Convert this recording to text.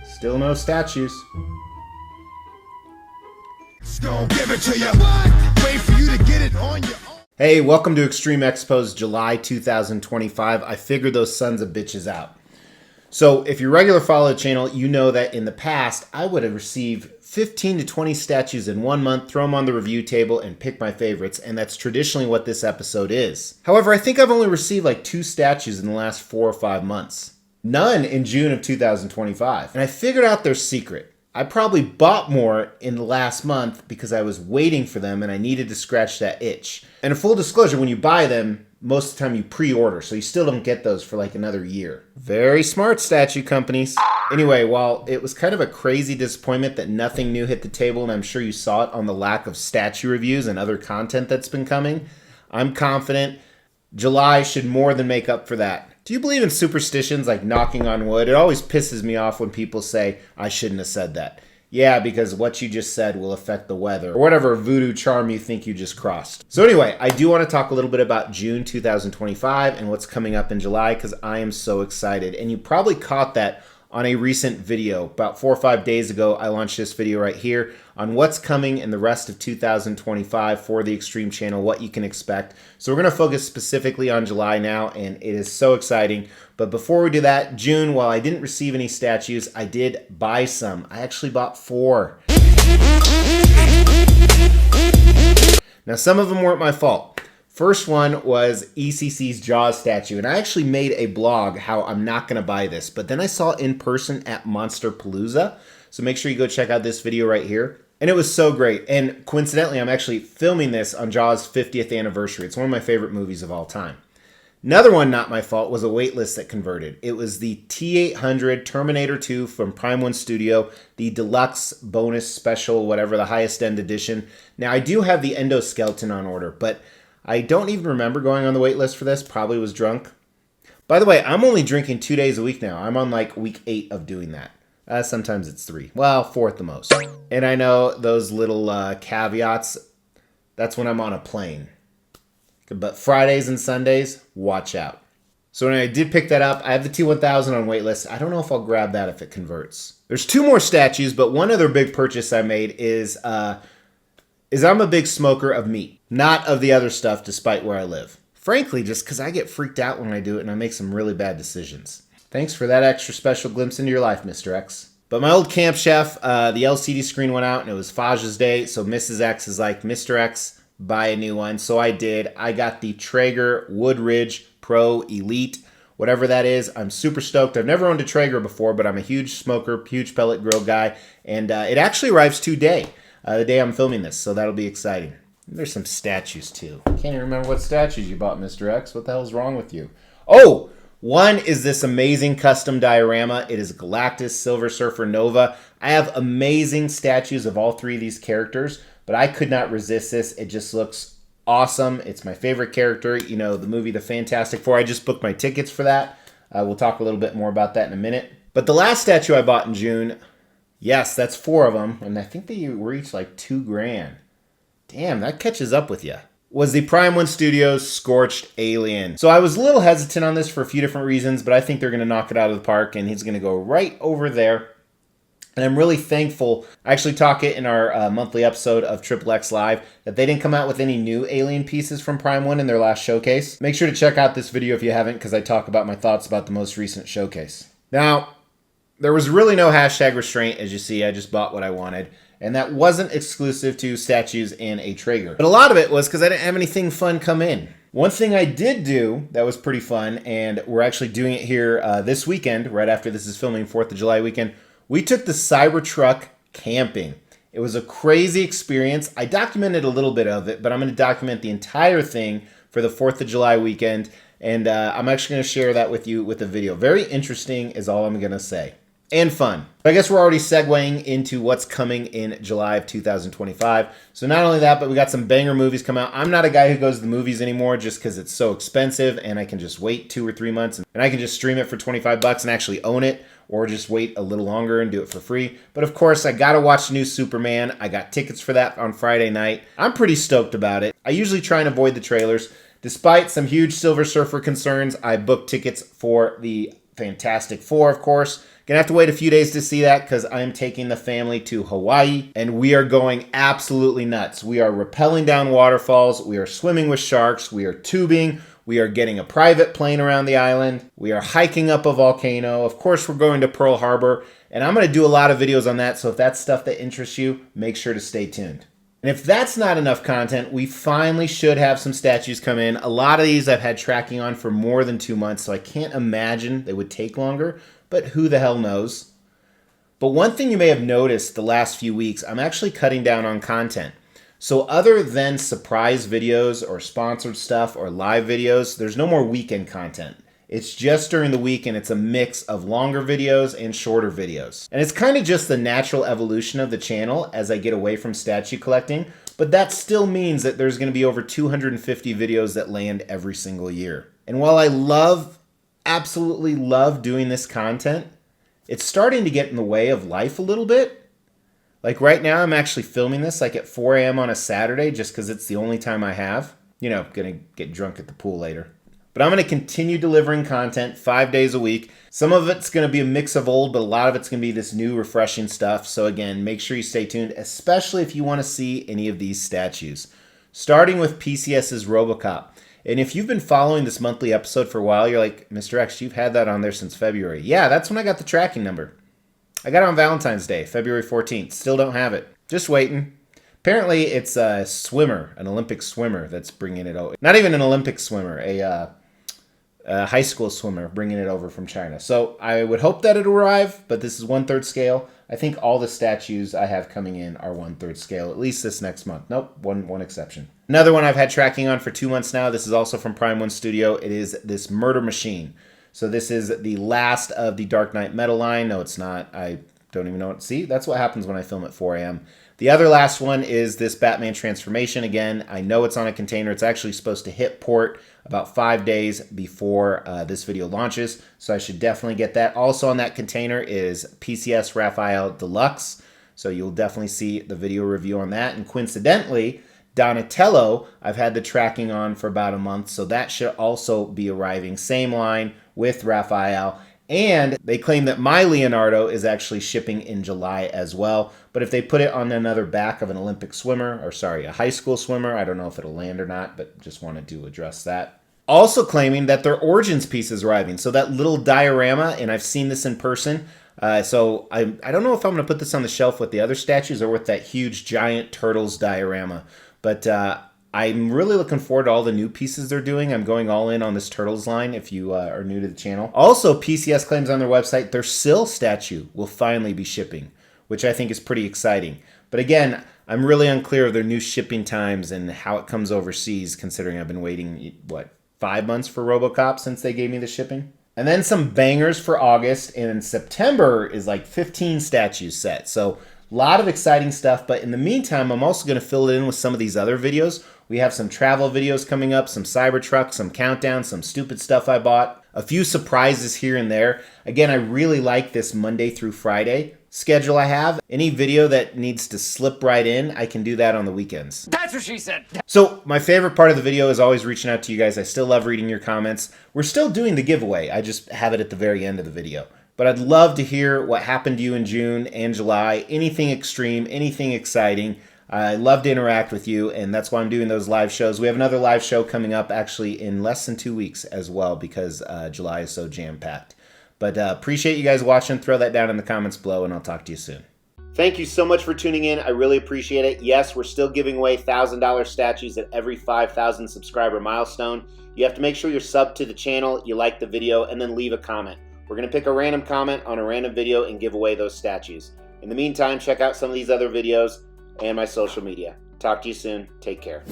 Still no statues. Give it to you. Wait for you to get it on your own. Hey, welcome to Xtreme Xpos July 2025. I figured those sons of bitches out. So if you're a regular follower of the channel, you know that in the past, I would have received 15 to 20 statues in 1 month, throw them on the review table, and pick my favorites, and that's traditionally what this episode is. However, I think I've only received like 2 statues in the last 4 or 5 months. None in June of 2025. And I figured out their secret. I probably bought more in the last month because I was waiting for them and I needed to scratch that itch. And a full disclosure, when you buy them, most of the time you pre-order, so you still don't get those for like another year. Very smart, statue companies. Anyway, while it was kind of a crazy disappointment that nothing new hit the table, and I'm sure you saw it on the lack of statue reviews and other content that's been coming, I'm confident July should more than make up for that. Do you believe in superstitions like knocking on wood? It always pisses me off when people say, I shouldn't have said that. Yeah, because what you just said will affect the weather, or whatever voodoo charm you think you just crossed. So anyway, I do want to talk a little bit about June 2025 and what's coming up in July, because I am so excited. And you probably caught that on a recent video. About 4 or 5 days ago, I launched this video right here on what's coming in the rest of 2025 for the Xtreme channel, what you can expect. So we're going to focus specifically on July now, and it is so exciting. But before we do that, June, while I didn't receive any statues, I did buy some. I actually bought 4. Now, some of them weren't my fault. First one was ECC's Jaws statue, and I actually made a blog how I'm not going to buy this, but then I saw it in person at Monsterpalooza, so make sure you go check out this video right here. And it was so great, and coincidentally, I'm actually filming this on Jaws' 50th anniversary. It's one of my favorite movies of all time. Another one, not my fault, was a waitlist that converted. It was the T800 Terminator 2 from Prime 1 Studio, the deluxe bonus special, whatever, the highest end edition. Now, I do have the endoskeleton on order, but I don't even remember going on the wait list for this. Probably was drunk. By the way, I'm only drinking 2 days a week now. I'm on like week 8 of doing that. Sometimes it's 3. Well, 4 at the most. And I know those little caveats, that's when I'm on a plane. But Fridays and Sundays, watch out. So when I did pick that up, I have the T1000 on wait list. I don't know if I'll grab that if it converts. There's 2 more statues, but one other big purchase I made is I'm a big smoker of meat. Not of the other stuff, despite where I live. Frankly, just because I get freaked out when I do it and I make some really bad decisions. Thanks for that extra special glimpse into your life, Mr. X. But my old camp chef, the LCD screen went out and it was Faj's day, so Mrs. X is like, Mr. X, buy a new one. So I did. I got the Traeger Woodridge Pro Elite, whatever that is. I'm super stoked. I've never owned a Traeger before, but I'm a huge smoker, huge pellet grill guy, and it actually arrives today, the day I'm filming this, so that'll be exciting. There's some statues, too. I can't even remember what statues you bought, Mr. X. What the hell's wrong with you? Oh, one is this amazing custom diorama. It is Galactus Silver Surfer Nova. I have amazing statues of all 3 of these characters, but I could not resist this. It just looks awesome. It's my favorite character. You know, the movie The Fantastic Four. I just booked my tickets for that. We'll talk a little bit more about that in a minute. But the last statue I bought in June, yes, that's 4 of them, and I think they were each like $2,000. Damn, that catches up with you. Was the Prime 1 Studios Scorched Alien. So I was a little hesitant on this for a few different reasons, but I think they're going to knock it out of the park, and he's going to go right over there. And I'm really thankful, I actually talk it in our monthly episode of Triple X Live, that they didn't come out with any new Alien pieces from Prime 1 in their last showcase. Make sure to check out this video if you haven't, because I talk about my thoughts about the most recent showcase. Now, there was really no hashtag restraint, as you see. I just bought what I wanted. And that wasn't exclusive to statues and a Traeger. But a lot of it was because I didn't have anything fun come in. One thing I did do that was pretty fun, and we're actually doing it here this weekend, right after this is filming, 4th of July weekend, we took the Cybertruck camping. It was a crazy experience. I documented a little bit of it, but I'm going to document the entire thing for the 4th of July weekend, and I'm actually going to share that with you with a video. Very interesting is all I'm going to say. And fun. I guess we're already segueing into what's coming in July of 2025. So not only that, but we got some banger movies come out. I'm not a guy who goes to the movies anymore just because it's so expensive and I can just wait 2 or 3 months and I can just stream it for 25 bucks and actually own it, or just wait a little longer and do it for free. But of course, I gotta watch the new Superman. I got tickets for that on Friday night. I'm pretty stoked about it. I usually try and avoid the trailers. Despite some huge Silver Surfer concerns, I booked tickets for the Fantastic Four, of course. Gonna have to wait a few days to see that because I'm taking the family to Hawaii and we are going absolutely nuts. We are rappelling down waterfalls. We are swimming with sharks. We are tubing. We are getting a private plane around the island. We are hiking up a volcano. Of course, we're going to Pearl Harbor. And I'm going to do a lot of videos on that. So if that's stuff that interests you, make sure to stay tuned. And if that's not enough content, we finally should have some statues come in. A lot of these I've had tracking on for more than 2 months, so I can't imagine they would take longer, but who the hell knows? But one thing you may have noticed the last few weeks, I'm actually cutting down on content. So other than surprise videos or sponsored stuff or live videos, there's no more weekend content. It's just during the week and it's a mix of longer videos and shorter videos. And it's kind of just the natural evolution of the channel as I get away from statue collecting, but that still means that there's going to be over 250 videos that land every single year. And while I absolutely love doing this content, it's starting to get in the way of life a little bit. Like right now, I'm actually filming this like at 4 a.m. on a Saturday just because it's the only time I have. You know, gonna get drunk at the pool later. But I'm going to continue delivering content 5 days a week. Some of it's going to be a mix of old, but a lot of it's going to be this new, refreshing stuff. So again, make sure you stay tuned, especially if you want to see any of these statues. Starting with PCS's RoboCop. And if you've been following this monthly episode for a while, you're like, Mr. X, you've had that on there since February. Yeah, that's when I got the tracking number. I got it on Valentine's Day, February 14th. Still don't have it. Just waiting. Apparently, it's a swimmer, an Olympic swimmer that's bringing it over. Not even an Olympic swimmer, a high school swimmer bringing it over from China. So I would hope that it'll arrive, but this is 1/3 scale. I think all the statues I have coming in are 1/3 scale, at least this next month. Nope, one exception. Another one I've had tracking on for 2 months now. This is also from Prime 1 Studio. It is this Murder Machine. So this is the last of the Dark Knight Metal line. No, it's not. I don't even know what. See, that's what happens when I film at 4 a.m. The other last one is this Batman Transformation. Again, I know it's on a container. It's actually supposed to hit port about 5 days before this video launches. So I should definitely get that. Also on that container is PCS Raphael Deluxe. So you'll definitely see the video review on that. And coincidentally, Donatello, I've had the tracking on for about a month. So that should also be arriving. Same line with Raphael. And they claim that my Leonardo is actually shipping in July as well. But if they put it on another back of an Olympic swimmer, or sorry, a high school swimmer, I don't know if it'll land or not, but just wanted to address that. Also claiming that their Origins piece is arriving. So that little diorama, and I've seen this in person. So I don't know if I'm going to put this on the shelf with the other statues or with that huge giant turtles diorama. But I'm really looking forward to all the new pieces they're doing. I'm going all in on this Turtles line if you are new to the channel. Also, PCS claims on their website their Sill statue will finally be shipping, which I think is pretty exciting. But again, I'm really unclear of their new shipping times and how it comes overseas, considering I've been waiting, 5 months for RoboCop since they gave me the shipping? And then some bangers for August, and in September is like 15 statues set. So a lot of exciting stuff, but in the meantime, I'm also going to fill it in with some of these other videos. We have some travel videos coming up, some Cybertruck, some countdown, some stupid stuff I bought, a few surprises here and there. Again, I really like this Monday through Friday schedule I have. Any video that needs to slip right in, I can do that on the weekends. That's what she said. So my favorite part of the video is always reaching out to you guys. I still love reading your comments. We're still doing the giveaway. I just have it at the very end of the video. But I'd love to hear what happened to you in June and July. Anything extreme, anything exciting. I love to interact with you, and that's why I'm doing those live shows. We have another live show coming up actually in less than 2 weeks as well because July is so jam-packed. But appreciate you guys watching. Throw that down in the comments below, and I'll talk to you soon. Thank you so much for tuning in. I really appreciate it. Yes, we're still giving away $1,000 statues at every 5,000 subscriber milestone. You have to make sure you're subbed to the channel, you like the video, and then leave a comment. We're going to pick a random comment on a random video and give away those statues. In the meantime, check out some of these other videos and my social media. Talk to you soon. Take care.